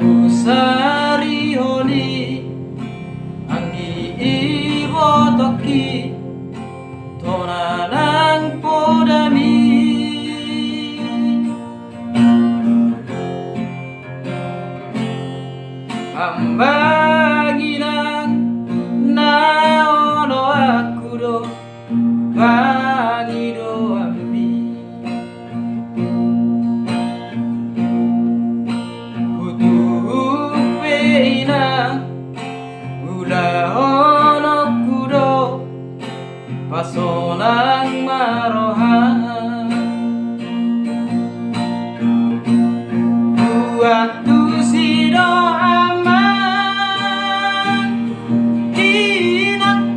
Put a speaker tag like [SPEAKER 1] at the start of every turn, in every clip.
[SPEAKER 1] Usari holi anggi ibotoki tonanang podami ambaginang naono akuro bangido ambi ono kudo pasonang marohan waktu sido aman hinang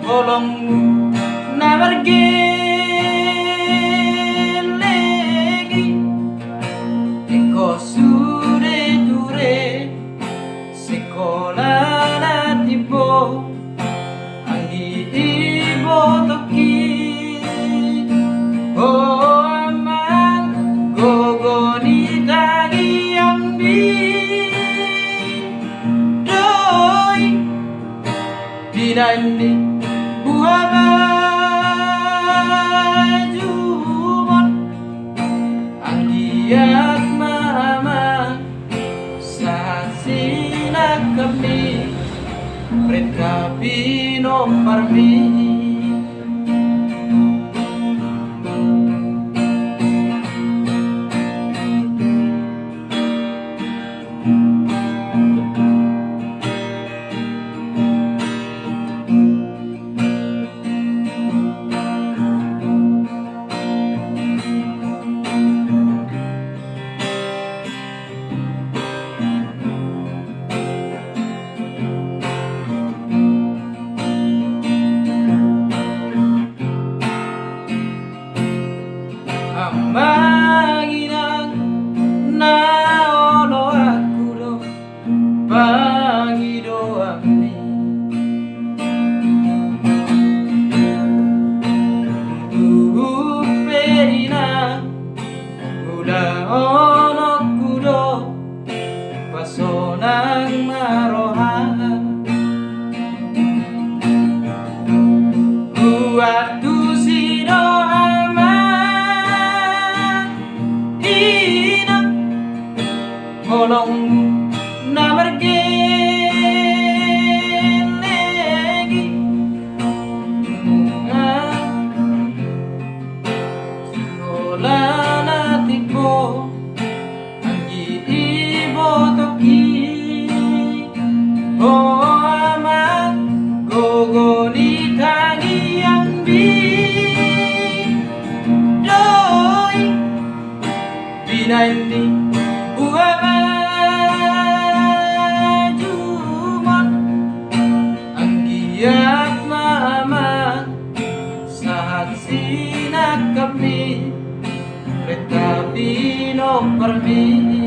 [SPEAKER 1] bolongmu nabargelegi iko sure dure sekolah anggi ibotoki oh aman gogoni tagi ambi doi dinandi buah bajumon anggi mama saat sinak kami Mereka pino parmi Manginang naono akuro bangido ambi Tuperina uda ono kudo pasonang marohan waktu sido bolong nabargelegi sekolah natiko anggi ibotoki oh aman gogoni tagi ambi doi binandi buah bajumon anggiat mama saat sinak kami Reta pino permi